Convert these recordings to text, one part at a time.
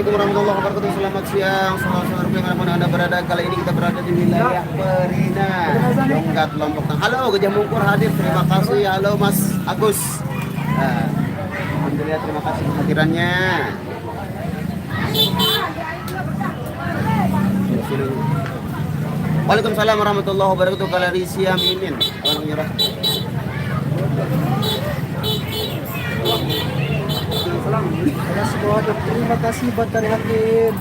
Assalamualaikum warahmatullahi wabarakatuh. Selamat siang, saudara-saudara dimanapun Anda berada. Kali ini kita berada di wilayah Perina, Jonggat, Lombok Tengah. Halo, Gajah Mungkur hadir. Terima kasih. Halo, Mas Agus. Alhamdulillah, terima kasih kehadirannya. Waalaikumsalam warahmatullahi wabarakatuh. Kalarisia Mimin, orang nyerah. Terima kasih Batar Hakim.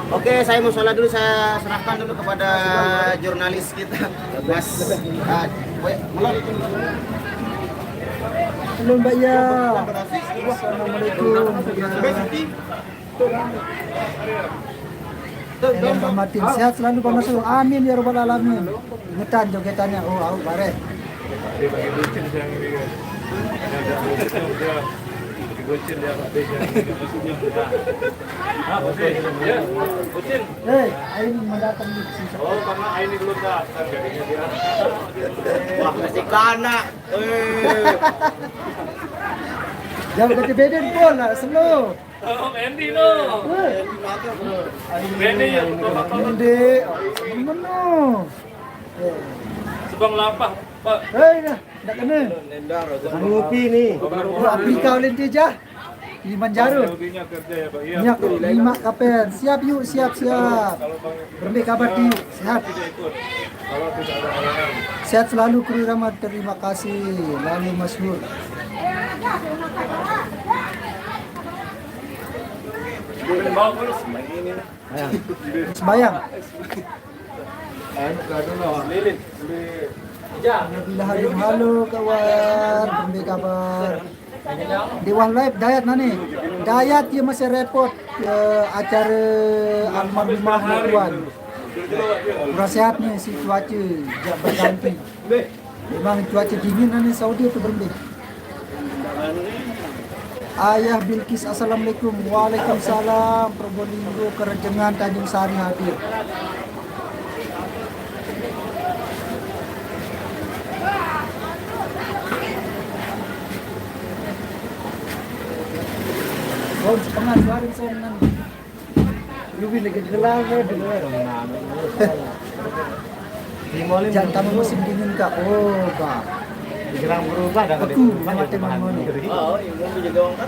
Oke, saya mau sholat dulu. Saya serahkan dulu kepada jurnalis kita, Mas Melon. Halo Mbak Ya. Assalamualaikum. Rahmatin sehat selalu Pak Masuk. Amin ya rabbal alamin. Ngetan jogetannya. Oh, aku bare. Aini mendatang di sini. Oh, karena Aini belum datang jadinya dia. Wah, masih kana. Jam beda pun lah, slow. Oh, Andy no. Andy ya, Inde, mana? Subang Lapah, Pak. Dah kena. Ngopi nih. Api kau lentejah. Kilimanjaro. Hobinya kerja ya, Pak. Iya. Minyak 5 kapen. Siap yuk, siap. Berbaik kabar di sehat. Kalau tidak ada halangan. Sehat selalu kru Rahmat. Terima kasih. Lalu masyhur. Mau terus ini. Sembayang. Lilin. Alhamdulillah, halo kawan. Berbaik kabar. Dewan live Dayat nani. Dayat dia masih repot acara almarhumah Tuan. Kurang sehat nih si cuaca berganti. Memang cuaca dingin nani Saudi itu berhenti. Ayah Bilkis, assalamualaikum. Waalaikumsalam. Probolinggo, Kerenjengan, Tanjung Sari hadir. Oh, setengah suara sana. Lebih lagi gelap dengar. Jangan tamu musim dingin kak. Oh kak. Digerang berubah dah Aku mati mangoni. Oh, ini mau jaga angkat.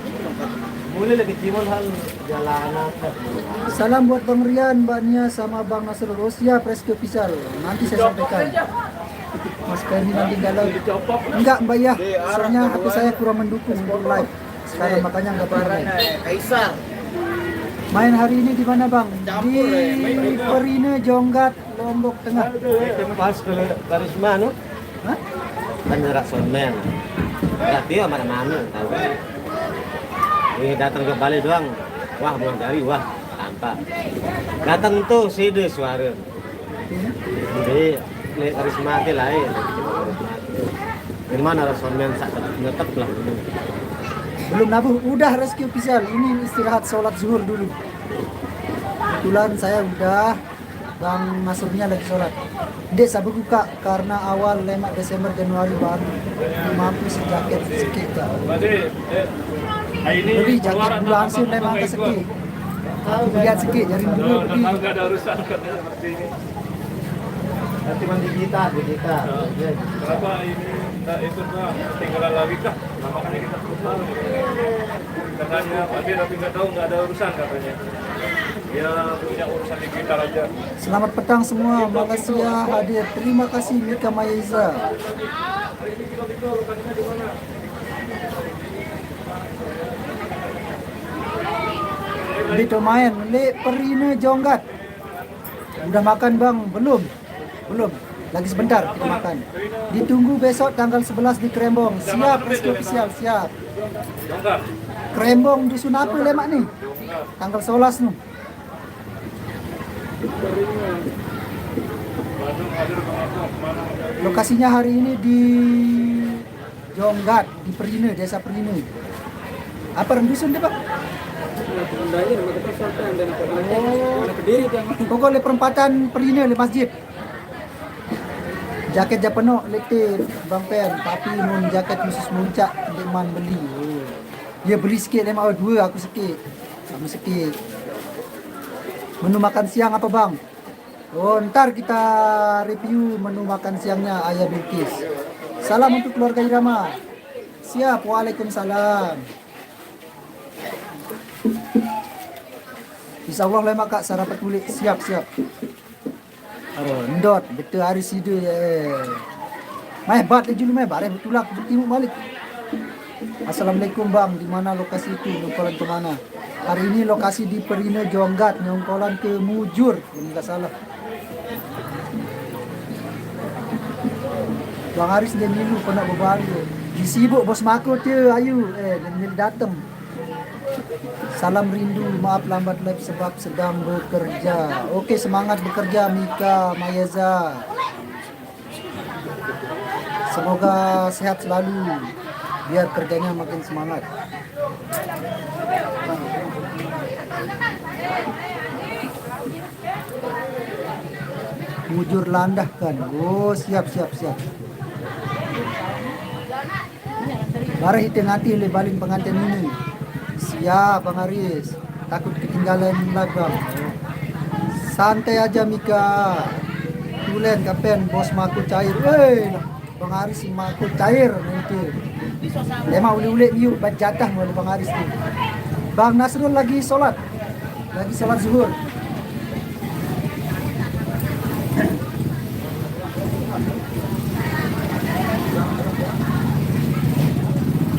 Mulai lagi cimol hal jalanan. Salam buat Bang Rian, Mbak Nia sama Bang Nasrul. Oh siap, Reski Official. Nanti saya sampaikan. Mas Ferdi nanti galau. Enggak Mbak ya, soalnya HP saya kurang mendukung untuk live. Sekarang makanya enggak pernah. Kaisar. Main hari ini di mana Bang? Di Perina, Jonggat, Lombok Tengah. Itu pas ke Karisma no. Hah? Kan jarak somen. Ya dia mana-mana tahu. Ini datang ke Bali doang. Wah, belum cari wah, tanpa. Datang tuh side suara. Jadi Karisma ke lain. Di mana somen sak tetap lah. Belum nabuh, udah Reski Official. Ini istirahat sholat zuhur dulu. Kebetulan saya udah, Bang Nasrulnya lagi sholat. Dek sabu buka karena awal lemak Desember Januari baru mampu sejaket sikit kak. Tadi ini Beli jaket langsung lemak ke sikit. Lihat sikit, jaring dulu. Beli. Enggak ada urusan katanya seperti ini. Nanti mandi kita. Kenapa ini tak ikut Pak? Tinggalan lagi kah? Nah, makanya kita terus tahu. Katanya Pak Dir tapi nggak tahu nggak ada urusan katanya. Dia punya urusan di kita aja. Selamat petang semua, Malaysia hadir. Terima kasih Mika Mayeza. Dito main, Lek Perina Jonggat. Udah makan Bang? Belum. Lagi sebentar kita makan. Ditunggu besok tanggal 11 di Krembong. Siap, Reski Official, siap. Jonggat. Krembong dusun apa lemak nih? Tanggal 11 nih. Bandung ada kemana? Lokasinya hari ini di Jonggat, di Perine, Desa Perine. Apa rendusun deh, Pak? Pokoknya perempatan Perine le masjid. Jaket Japano lete Bang Pen, tapi mun jaket khusus muncak di man beli. Dia beli sikit dia mau dua, aku sikit. Sama sikit. Menu makan siang apa, Bang? Oh, ntar kita review menu makan siangnya Ayah Bilkis. Salam untuk keluarga Irama. Siap, waalaikumsalam. Insya Allah lah mak kak sarapan kulit. Siap. Oh, ndot, betul hari sidu ya. Mai bat le julu mai bare betul aku bertimu balik. Assalamualaikum Bang, di mana lokasi itu? Nyongkolan ke mana? Hari ini lokasi di Perine Jonggat, nyongkolan ke Mujur, kalau nggak salah. Bang Haris dan Nilu pernah berbalik. Disibuk bos makro dia, ayu. Dan Nilu datang. Salam rindu, maaf lambat live sebab sedang bekerja. Oke, semangat bekerja Mika Mayeza. Semoga sehat selalu, biar kerjanya makin semangat. Mujur landah kan. Oh, siap. Barang itu nanti lebalin pengantin ini. Siap Bang Aris. Takut ketinggalan lagam. Santai aja Mika. Tulen kapen bos maku cair. Bang Aris maku cair nanti. Lema uli-uli miu bat jatah oleh Bang Aris tu. Bang Nasrul lagi sholat zuhur.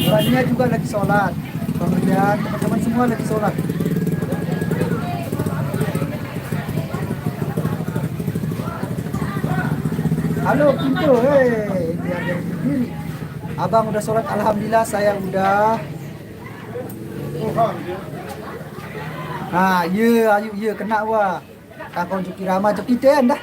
Orangnya juga lagi sholat. Kemudian teman-teman semua lagi sholat. Halo Pintu, biar dari sendiri. Abang udah sholat, alhamdulillah saya udah. Nah, ayu kena wah. Takon Juki Rama Juki ten dah.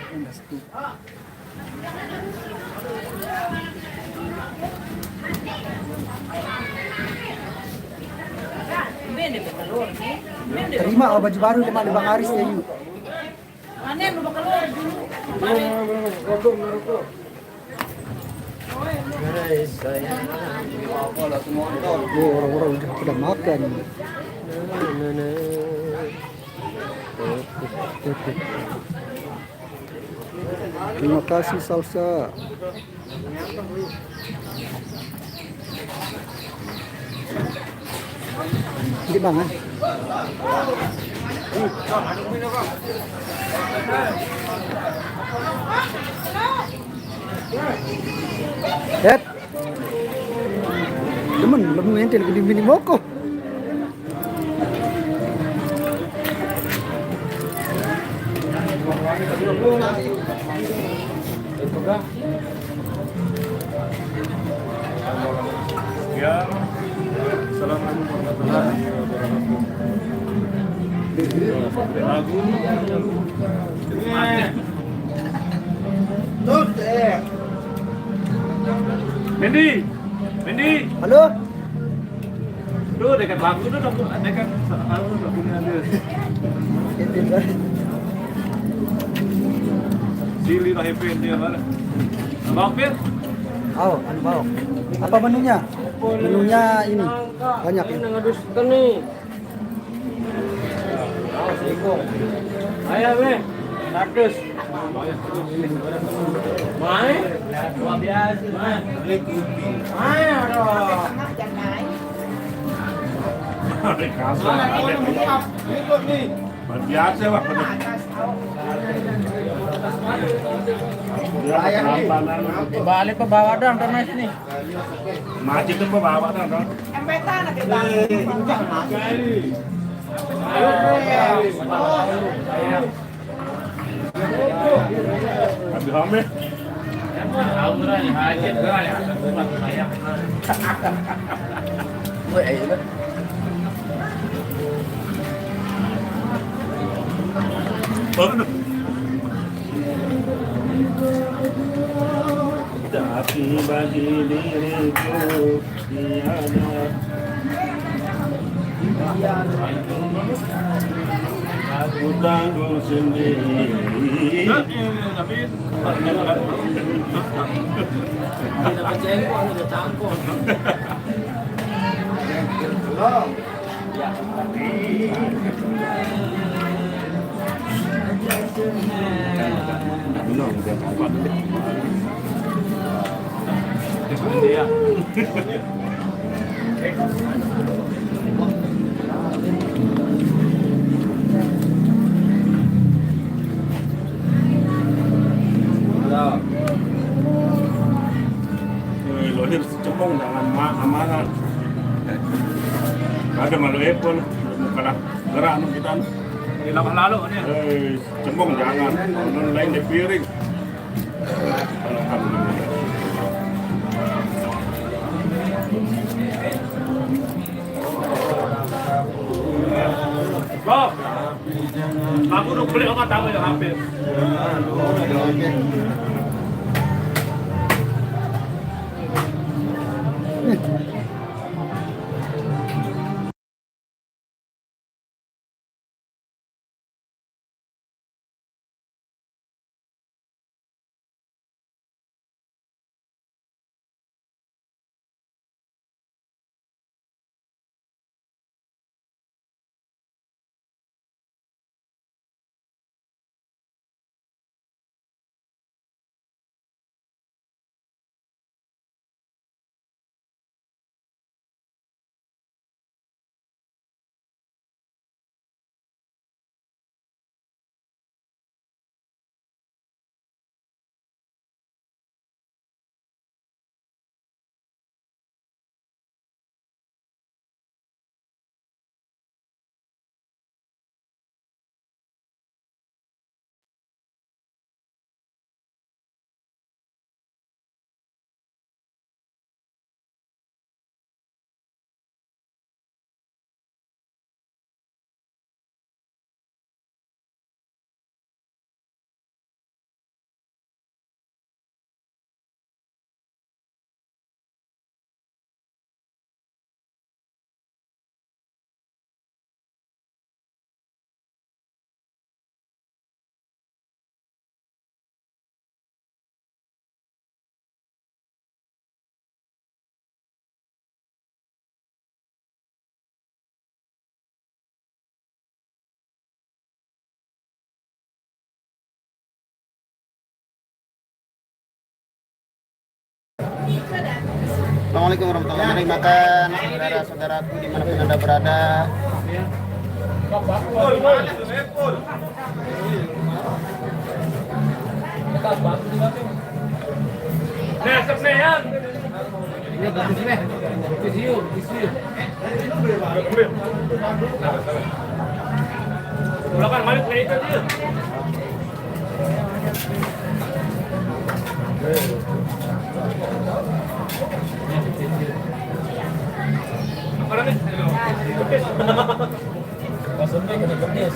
Terima baju baru lima Bang Aris ya yuk. Orang-orang udah pada makan. Terima kasih salsa. Ini bang kan? Temen belum ngentil ke mini moko. Ya, assalamualaikum warahmatullahi wabarakatuh. Lagu. Mendi. Halo. Tuh dekat lagu tuh dekat lagunya dia. Sili lah hepen dia mana? Bang Pir? Oh, mau. Apa menunya? Menunya ini banyak ya. Ayo be, ratus. Mai, luar biasa. Mai, beli kopi. Mai, aduh. Biasa lah. Balik ke bawah dong, Termes nih. Macet tuh bawa dong. Empetan lagi bang. Habis hamil. Tapi bagi diriku tiada. Aku tanggung sendiri. Lohir cembong jangan amanah. Ada malu pun kalah gerak nu kita. Lama lalu ini. Cembong jangan, non lain di piring. Alhamdulillah. Bob, aku udah beli obat tamu yang hampir. Assalamualaikum warahmatullahi wabarakatuh. Makan saudara-saudaraku dimanapun anda berada. Ulang balik ke itu dia. Apa nih? Maksudnya kena pedes.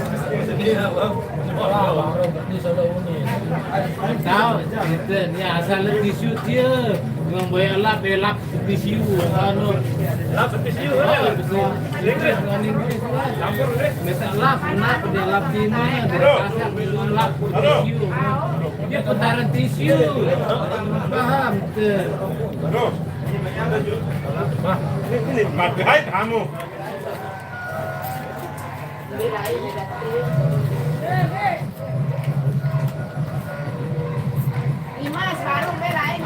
Iya, Bang. Wah, orang pedes ada ini. Tahu, itu ni asal tisu dia. Memang bayar belak tisu anu. Lah tisu Oh, ya. betul. Inggris dengan Inggris lah. Campur deh. Masa lap, kenapa dia lap di mana? Dia kasar dia lap tisu. Dia putaran tisu. Paham tuh. Aduh. Ini pakai kamu. Ima, sekarang belain.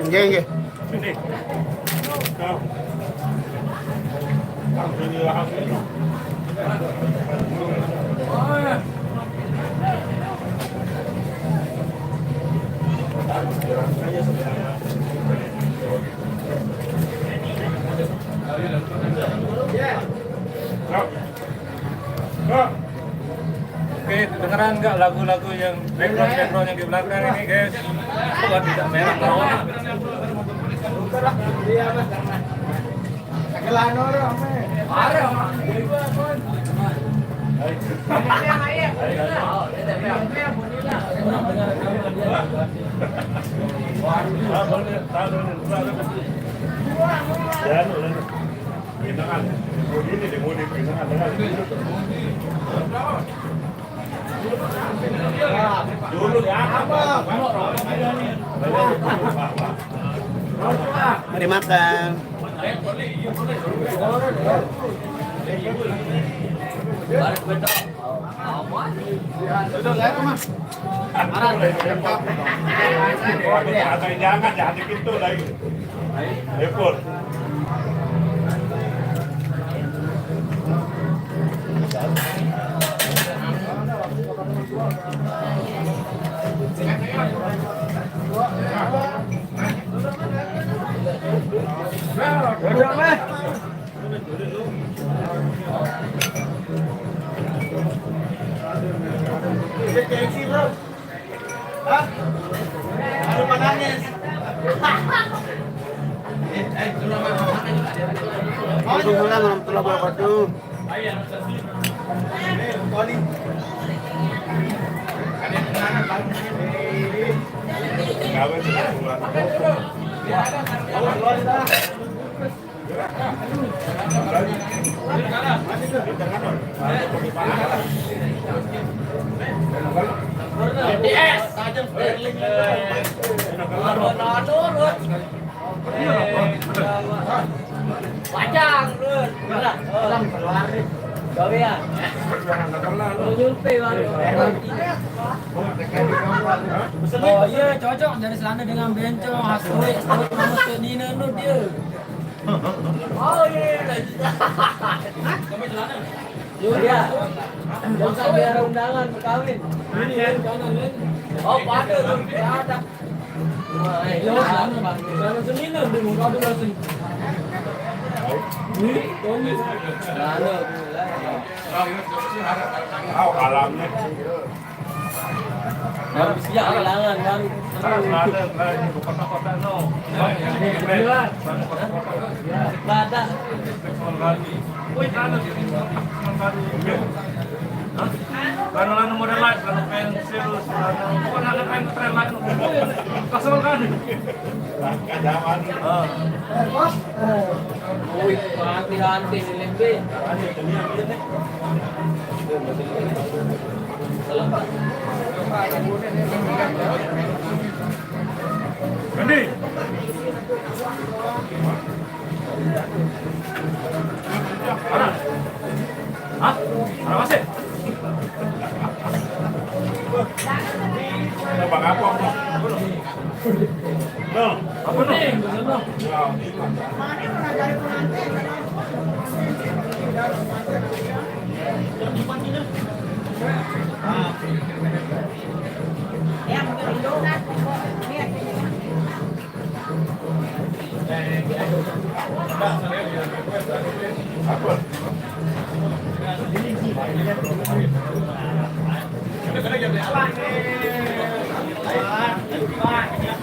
Nggih, nggih. Sini. Kau. Kau sini lah. Kau. Kau. Oke, dengeran nggak lagu-lagu yang background yang di belakang ini, guys? Buat tidak merah bawah. Kelano Mari makan. Jangan gitu lagi. Repot. Waalaikumsalam warahmatullahi wabarakatuh. Panjang, Run. Gawe ya. Nyumpe baru. Oh iya, cocok dari celana dengan bencong, hasui, nama ke Nina nu dia. Oh iya. Kamu celana? Iya. Jangan biar undangan berkawin. Ini jangan lain. Oh, pada tuh ada. Iya, celana Bang. Celana Nina di muka dulu langsung. Alamnya. Siap kehilangan baru. Kota-kota no. Badak. Kalau lalu model lain, kalau pensil, bukan ada pengen tren lain. Kasih kan? Kajaman. Uy, hati-hati si Lembe. Selamat. Gandhi. Hah? Mana masih? Bang apa? Bang, apa nih?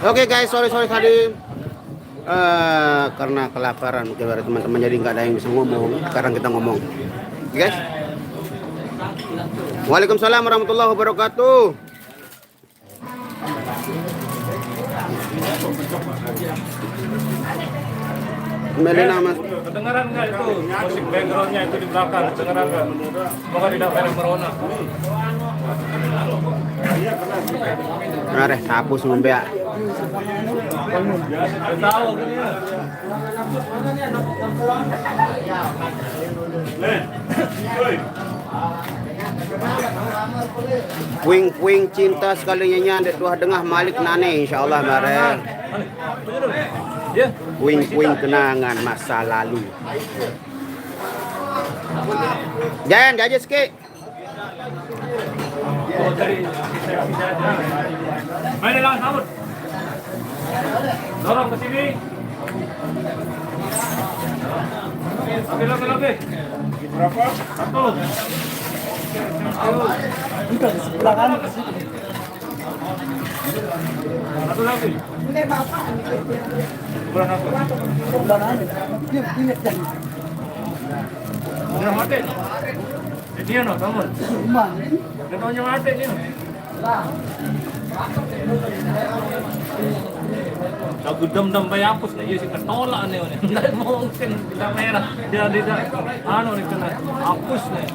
Oke guys, sorry tadi karena kelaparan mungkin ada teman-teman jadi nggak ada yang bisa ngomong. Sekarang kita ngomong, oke, guys. Waalaikumsalam warahmatullahi wabarakatuh. Melina mas. Kedengaran nggak itu musik backgroundnya itu di belakang? Kedengaran nggak? Semoga tidak merek merona. Nah deh, hapus membea. Tahu kan ya? Len, Puing-puing cinta sekali nyanyi dua dengah Malik Nane insyaallah mare. Puing-puing kenangan masa lalu. Jangan aja sikit. Main lawan sambut. Dorong ke sini. Oke. Berapa? Satu. Udah di sebelah kan. Satu lagi. Sebelah apa? Sebelah kan. Dia ingat kan. Udah mati. Dia no, kamu. Iman. Dia taunya mati nih. Aku dem-dem bayi hapus nih, sih ketolak nih. Nggak mungkin kita merah. Dia tidak, anu nih kena hapus nih.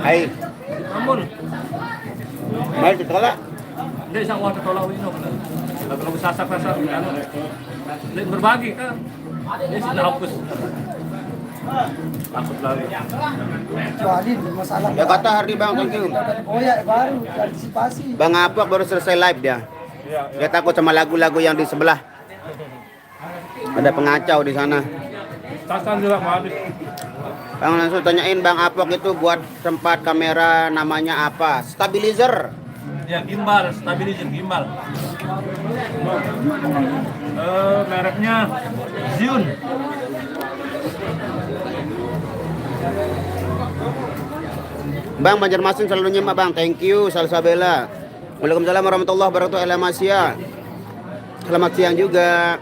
Hai, Namun, mari ditolak. dia isang waktu tolak wino kena. Kalau sasak-sasak, anu. Dia berbagi kan. Dia sudah hapus. Takut lagi. Kecuali masalah. Ya kata Hardi Bang, thank you. Oh ya baru antisipasi. Bang Apok baru selesai live dia. Dia takut sama lagu-lagu yang di sebelah. Ada pengacau di sana. Tasan juga mau habis. Bang langsung tanyain Bang Apok itu buat tempat kamera namanya apa? Stabilizer. Ya gimbal, stabilizer gimbal. Mereknya Zhiyun. Bang Banjarmasin selalu nyimak Bang. Thank you Salsabella. Waalaikumsalam warahmatullahi wabarakatuh. Elamasia. Selamat siang juga.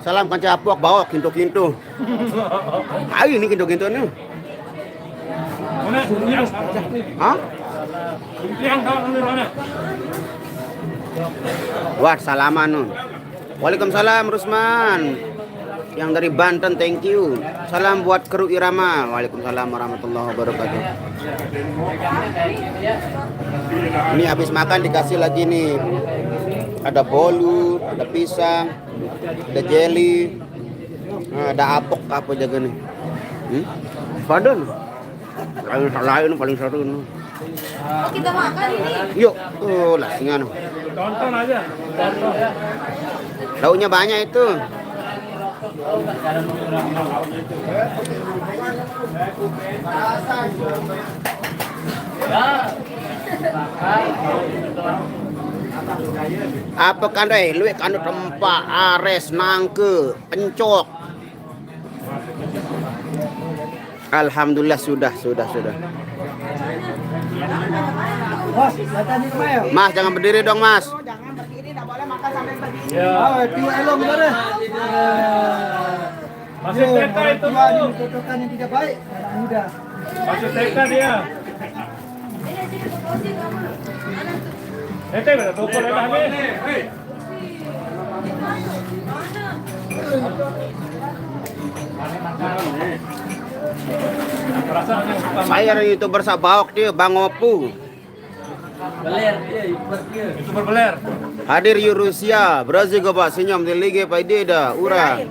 Salam kanca Apok bawa kintu-kintu. Ayo ini kintu-kintu nih. Mana? Yang Hah? kawan ambil mana? Wah, salaman nun. Waalaikumsalam Rusman. Yang dari Banten, thank you. Salam buat kru Irama. Waalaikumsalam warahmatullahi wabarakatuh. Ini habis makan dikasih lagi nih. Ada bolu, ada pisang, ada jelly, ada apok apa jaga nih. Padan. Paling seru nih. Oh, kita makan ini. Yuk, tuh lah singa nih. Tonton aja. Tonton. Daunnya banyak itu. Apa kan deh, lu kan tempat ares nangke pencok. Alhamdulillah sudah. Bos, datang di rumah ya. Mas jangan berdiri dong Mas. Jangan berdiri, tidak boleh makan sampai berdiri. Ya. Oh, dua elong boleh. Masih TK itu Dua tuh. ditotokan yang tidak baik. Anak muda. Masih TK dia. Udah tukul dah ni. Saya ada YouTuber Sabawak dia, Bang Opu. Itu berbeler. Hadir Rusia, Brazil go Pak senyum di Liga Paide dah, ura.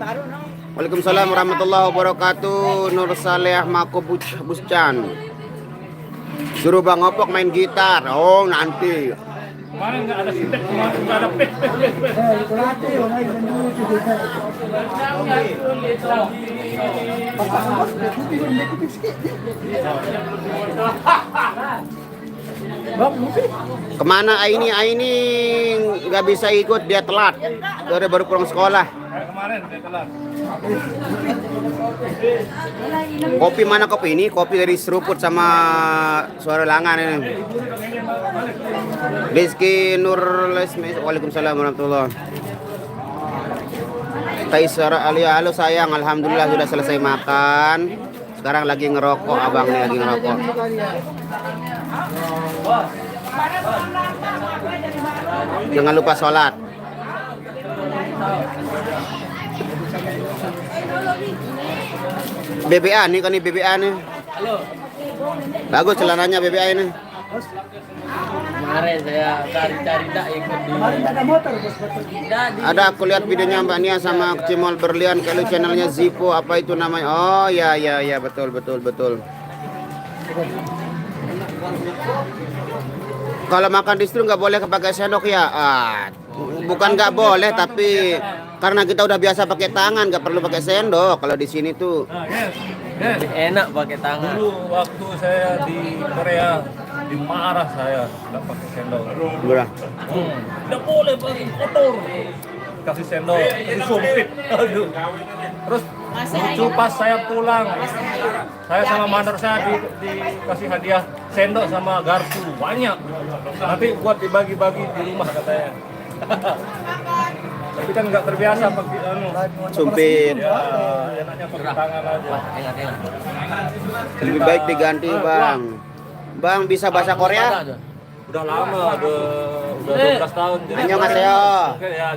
Waalaikumsalam warahmatullahi wabarakatuh. Nur Saleh Mako Buscan. Suruh Bang Opok main gitar. Oh, nanti. Kemarin nggak ada sitek, kemarin nggak ada pes. Itu latih, orang yang dulu juga. Bos, dia kuping sikit. Bang, kuping. Kemana Aini nggak bisa ikut, dia telat. Dia baru pulang sekolah. Kayak kemarin dia telat. Kopi mana kopi ini? Kopi dari Seruput sama Suara Langan ini. Rizky Nur Lesmes. Waalaikumsalam warahmatullahi. Taisara Alia, halo sayang, alhamdulillah sudah selesai makan. Sekarang lagi ngerokok, abang nih lagi ngerokok. Jangan lupa sholat. BBA nih kan, nih BBA nih. Bagus celananya BBA ini. Kemarin saya cari-cari tak ikut di. Kemarin tak ada motor, bos. Ada aku lihat videonya Mbak Nia sama Cimol Berlian, kalau channelnya Zippo apa itu namanya? Oh ya betul. Kalau makan distro nggak boleh pakai sendok ya? Bukan nggak boleh, tapi karena kita udah biasa pakai tangan, nggak perlu pakai sendok. Kalau di sini tuh Nah, yes. Enak pakai tangan. Dulu waktu saya di Korea, dimarah saya nggak pakai sendok. murah. Nggak boleh pakai kotor. Kasih sendok, itu sumpit. Aduh. Terus lucu pas saya pulang, saya sama mandor saya dikasih hadiah sendok sama garpu banyak. Nanti buat dibagi-bagi di rumah katanya. Tapi kan nggak terbiasa pakai Sumpit. ya enaknya pakai tangan aja. Lebih baik diganti bang. Bang bisa bahasa Korea? Udah lama, udah 12 tahun. Jadi Annyeonghaseyo. Oke, ya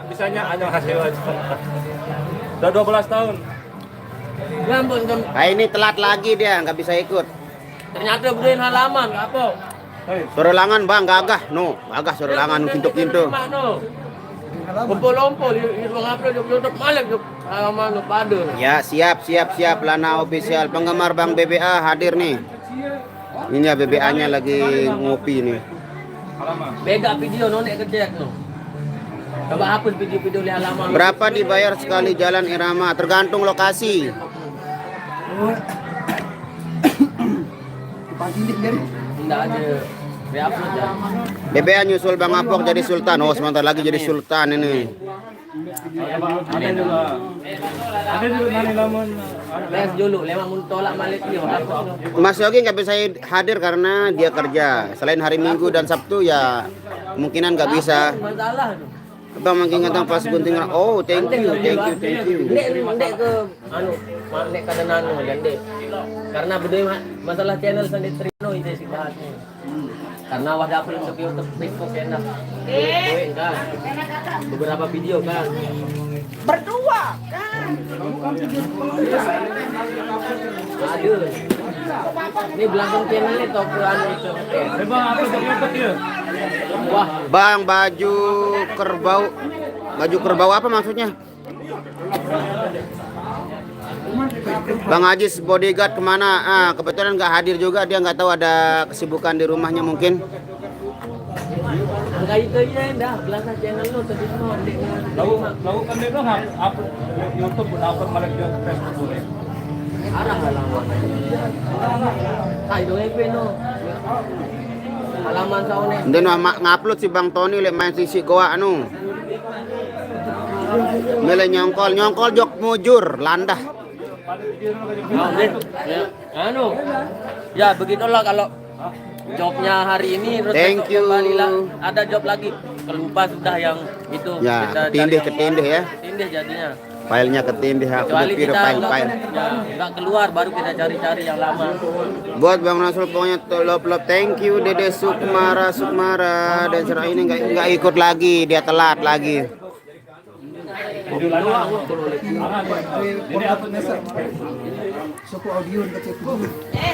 bisanya annyeonghaseyo aja. Udah 12 tahun. Ya ampun, Nah ini telat lagi dia, nggak bisa ikut. ternyata budain halaman, apa? Hei, Sorelangan bang, gagah. No, gagah sorelangan pintu-pintu. Kumpul-kumpul, itu ngapa YouTube malek tuh halaman lu pada. Ya siap. Lana official. Penggemar Bang BBA hadir nih. Ini ya BBA-nya lagi ngopi nih. Bega video nonek kecek no. Coba hapus video-video di halaman. Berapa dibayar sekali jalan irama? Tergantung lokasi. Pagi ini biar Enggak ada re-upload ya. BBA nyusul Bang Apok jadi sultan. Oh sebentar lagi jadi sultan ini. ada juga nani lamun Les dulu, lemah mun tolak malik dia hapus no. Mas Yogi nggak bisa hadir karena dia kerja. Selain hari Minggu dan Sabtu ya kemungkinan nggak bisa. Masalah tuh. Bang makin ngatang pas gunting. Oh thank you. Ndek ke anu, nek kada nanu dan dek. Karena bedanya masalah channel sendiri Trino itu sih bahasnya. Karena wadah upload untuk YouTube, Facebook enak. Kan. Beberapa video kan. Berdua kan. Aduh. Ini belakang channelnya top anu itu. Bang, apa YouTube ya? Wah, Bang baju kerbau. Baju kerbau apa maksudnya? Bang Ajis bodyguard kemana? Kebetulan nggak hadir juga, dia nggak tahu ada kesibukan di rumahnya mungkin. angka itu aja dah belakang channel lu tadi semua dek. Lakukan dia dong, upload YouTube, upload malah dia ke Facebook boleh. Arah halaman. Itu EP no. Halaman saune. Dan ngupload si Bang Tony le main sisi goa anu. Mele nyongkol jok mujur landah. Ya, anu. Ya begitulah kalau jobnya hari ini terus Thank besok you. kembali lah. Ada job lagi. Kelupa sudah yang itu. Ya, Kita cari ketindih yang- ya. Ketindih jadinya. Filenya ketindih aku Kecuali pikir kita file. nggak keluar baru kita cari-cari yang lama. Buat Bang Nasul pokoknya love thank you Dede Sukmara dan serah ini nggak ikut lagi, dia telat lagi. Jadi apa nasa? Suku audio kecil.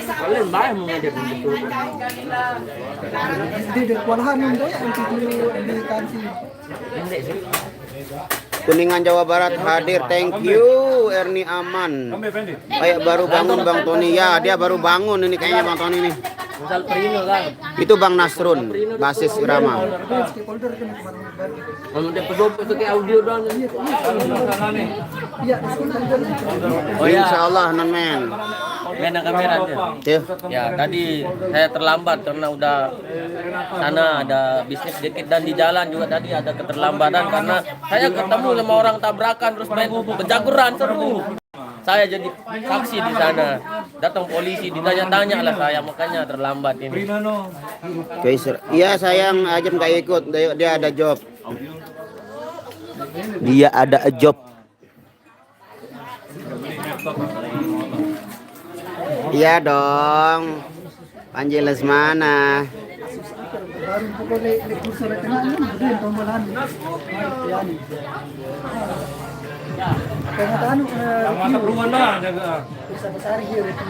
Kalian bayar mengajak begitu. Di kualahan yang daya di kansi. Pendek sih. Kuningan Jawa Barat hadir, thank you Erni Aman. Kami Fendi. Kayak baru bangun Bang Tony, ya dia baru bangun ini kayaknya Bang Tony nih. Misal Prino kan. Itu Bang Nasrun, basis irama. Stakeholder kan kemarin. Kalau dia pedopo itu kayak audio doang. Iya, stakeholder. Oh ya, Insya Allah non men. main kamera aja. Tuh. Ya tadi saya terlambat karena udah sana ada bisnis dikit dan di jalan juga tadi ada keterlambatan karena saya ketemu sama orang tabrakan terus main penjaguran seru. Saya jadi saksi di sana. Datang polisi ditanya-tanya lah saya makanya terlambat ini. Kaiser. Iya sayang Ajam nggak ikut, dia ada job. Dia ada job. Iya dong. Panji Lesmana. Baru pokoknya di kursus tengah ini udah tombolan. Ya nih. Kenyataan Mata perumahan lah jaga. besar hier itu.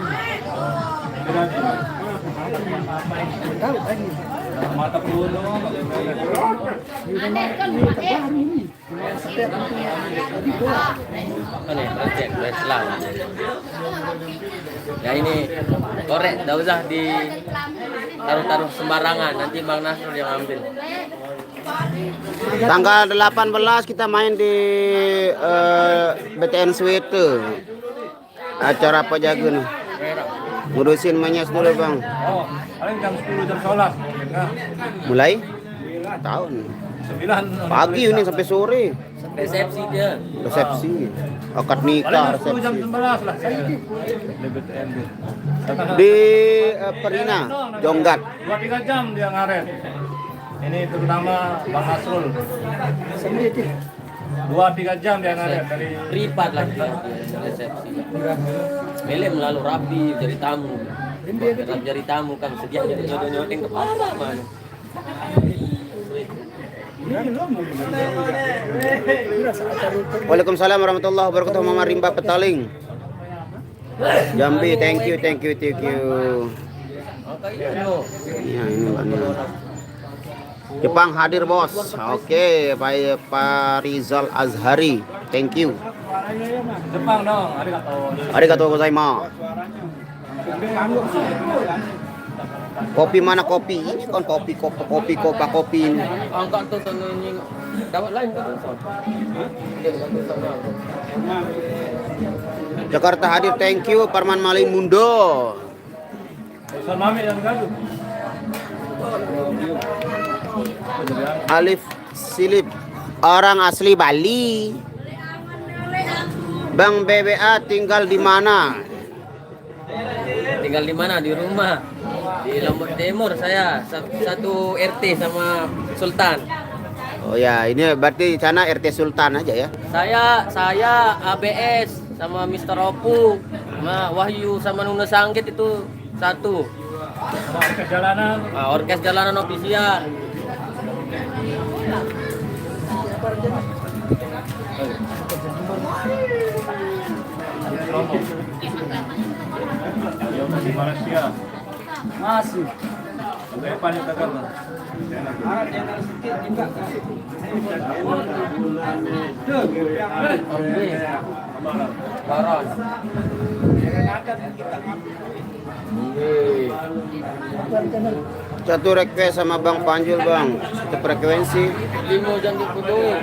Tahu lagi. Mata perumahan dong. Terbaru ini. Setiap jadi bola. Ini cek lah. Ya ini korek, tidak usah ditaruh-taruh sembarangan. Nanti Bang Nasrul yang ambil. Tanggal 18 kita main di BTN Suite tuh. Acara apa jago nih? Ngurusin Manyas dulu Bang. Oh, paling jam 10 jam 11. Nah, Mulai? Tahun. 9. Pagi ini sampai sore. Resepsi dia. Resepsi. Akad Paling nikah, jam 10 jam resepsi. 11 lah. Di BTN. Di Perina, Jonggat. 2-3 jam dia ngaret. Ini terutama Bang Nasrul. Sendiri. 2-3 jam dia ngaret dari Privat lagi dia resepsi. Mele melalui rapi jadi tamu. Dalam jadi tamu kan sedia jadi nyodeng kepala mana. Waalaikumsalam warahmatullahi wabarakatuh. Mama Rimba Petaling. Jambi, thank you. Ya, ini Mbak. Jepang hadir bos. Oke, Pak Rizal Azhari. Thank you. Jepang dong, Arigatou gozaimasu. Kopi mana kopi? Ini kan kopi ini. Angkat tuh ini dapat lain kan? Jakarta hadir, thank you. Parman Malin Mundo. Mami dan gaduh. Alif Silip, orang asli Bali. Bang BBA tinggal di mana? Tinggal di mana? Di rumah. Di Lombok Timur saya. Satu RT sama Sultan. Oh ya, ini berarti sana RT Sultan aja ya. Saya ABS sama Mr. Opu, sama Wahyu sama Nuna Sanggit itu satu. Orkes jalanan. Orkes jalanan ofisial. Di Malaysia. Masih. Oke, panik tegar. Baron. Satu request sama Bang Panjul bang, satu frekuensi. Limo jangan diputuin.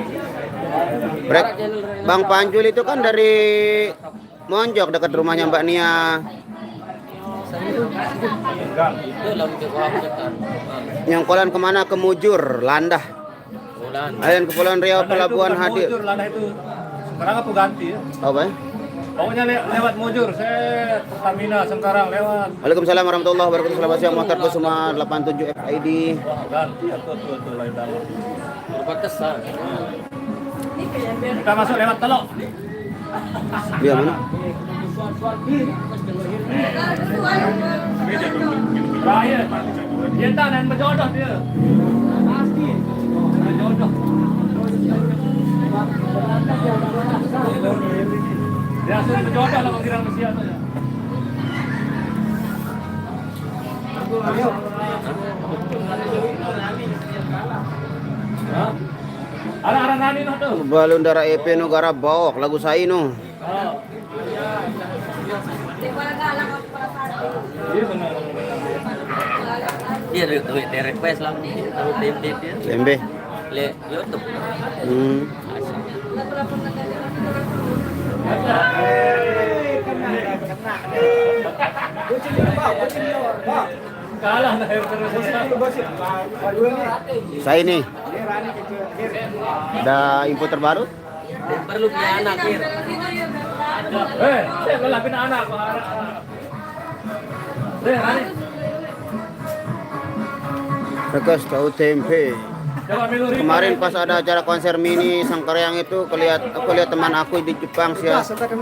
Bang Panjul itu kan dari Monjok dekat rumahnya Mbak Nia. Itu lah untuk orang dekat. Nyongkolan kemana? Ke Mujur, Landah. Bulan. Ayam Kepulauan Riau Pelabuhan hadir. Mujur, Lana itu sekarang aku ganti ya. Oh baik. Pokoknya lewat Mujur, saya Pertamina sekarang lewat. Waalaikumsalam warahmatullahi wabarakatuh. Selamat siang motor Kusuma 87 FID. Wah, ganti ya tuh lain dalam. Berbatasan. Kita masuk lewat Telok. Dia mana? Bahaya. Dia tak dan berjodoh dia. Pasti. Berjodoh. Dia sudah berjodoh lah mengira Malaysia tu. Arah nani noh tu. Balon darah EP no garap bawok lagu saya no. Dia request lah. Tahu dia. Lembe. Le YouTube. Kalah lah terus. Saya ini. Ada info terbaru? Perlu punya anak Kir. Saya ngelapin anak. Rani. Request tahu tempe. Coba miluri. Kemarin pas ada acara konser mini Sangkaryang itu aku lihat teman aku di Jepang sih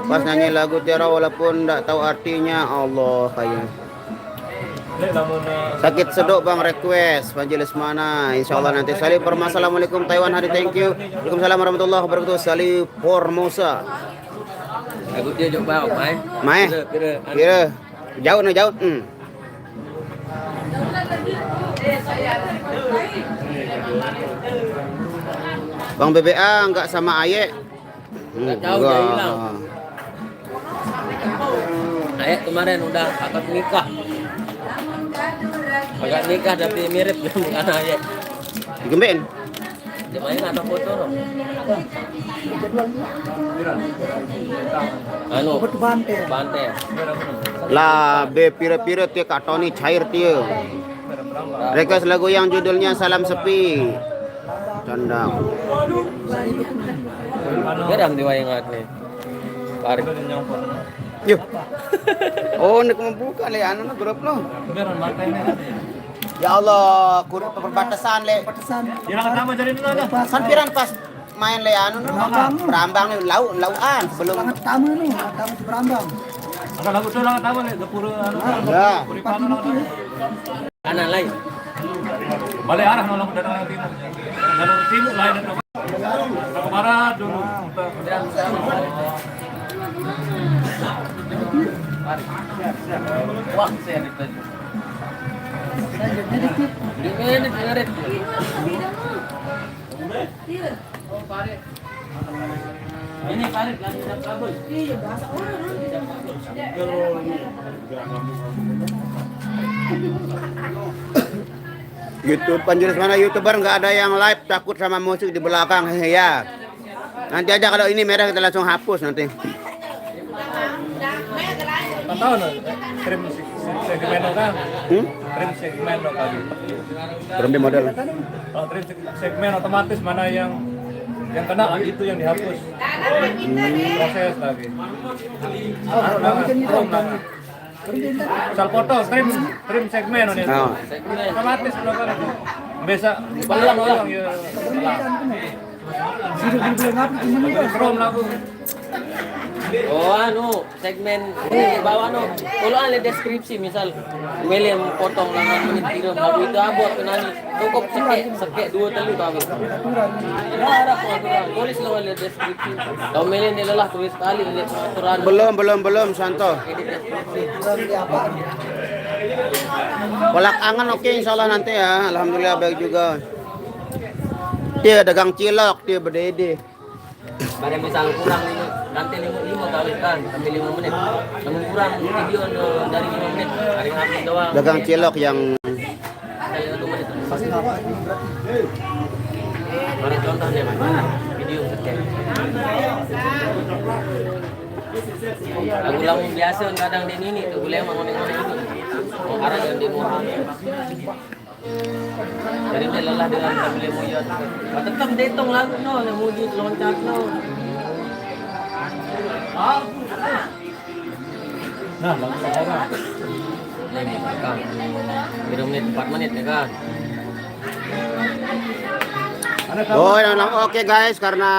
pas nyanyi lagu Tiara walaupun enggak tahu artinya. Allah kayak sakit sedok bang request Panjelis mana insyaallah nanti. Salih Assalamualaikum Taiwan hari thank you. Waalaikumsalam warahmatullahi wabarakatuh. Salih Formosa. Aku dia jauh bawah, Mai. Kira jauh. Bang BBA enggak sama Aye. Jauh dia hilang. Ayah kemarin udah akad nikah. Akad nikah tapi mirip bukan ayah. Digemben. Dia main ada foto loh. Anu, Bante. Lah be pira-pira teu katoni cair teu. Request lagu yang judulnya Salam Sepi. Candang. Geram di wayangat nih. Parik. Yuk. Oh, nak membuka le anu na grup lo. Ya Allah, kurang perbatasan le. Pesan. Yang pertama jadi itu ada. Sampiran pas main le anu no. Berambang nih lauan sebelum. Langat tamu nih, tamu di Berambang. Akan lagu tuh lang tahu nih, gapura ano. Ya. Puripano lang. Kanan lain. Balik arah no lang dari timur. Dari timur lain itu. Ke barat dulu. Wah, saya itu. Ini ngaret. Ini parit lagi dapat kabel. Iya, bahasa orang. YouTube Panjurus mana YouTuber nggak ada yang live takut sama musik di belakang ya. Nanti aja kalau ini merah kita langsung hapus nanti. Tahu no, trim segmen kan? Hmm? Trim segmen no kali. Berhenti model. Kalau trim segmen otomatis mana yang kena itu yang dihapus. Proses lagi. Misal foto trim segmen on itu. Oh. Otomatis lo kan itu. Bisa pelang orang ya. Chrome lagu. Oh anu segmen di bawah no. Kalau ada deskripsi misal William potong langan menit tiram lagu itu abot kenani cukup sekek 2 telu tahu. Ya ada aturan. Tulis lo ada deskripsi. Kalau William dia lelah tulis kali lihat aturan. Belum Santo. Kolak angan oke insyaallah nanti ya. Alhamdulillah baik juga. Dia dagang cilok, dia berdede. Pada misal kurang ini nanti 5 kali kan sampai 5 menit. Namun kurang video dari 5 menit. Ada yang upload doang. Dagang cilok yang Kayak 2 menit. Mana contohnya mana? Video sekian. Lagu-lagu biasa kadang di ini tuh boleh mengonek-onek itu. Arah yang di muha. Jadi dia lelah dengan sambil muyot. Tetap dihitung lagu no, yang mujud loncat no. Nah, lagu sekarang. Ini kan. 3 menit 4 menit ya kan. Oh, oke guys, karena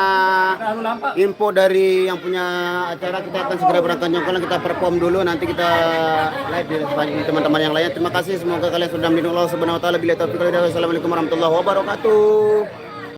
info dari yang punya acara kita akan segera berangkat Jongkolan, kita perform dulu, nanti kita live di teman-teman yang lain. Terima kasih, semoga kalian sudah melindungi Allah Subhanahu wa taala. Bila taufiq wal hidayah. Wassalamualaikum warahmatullahi wabarakatuh.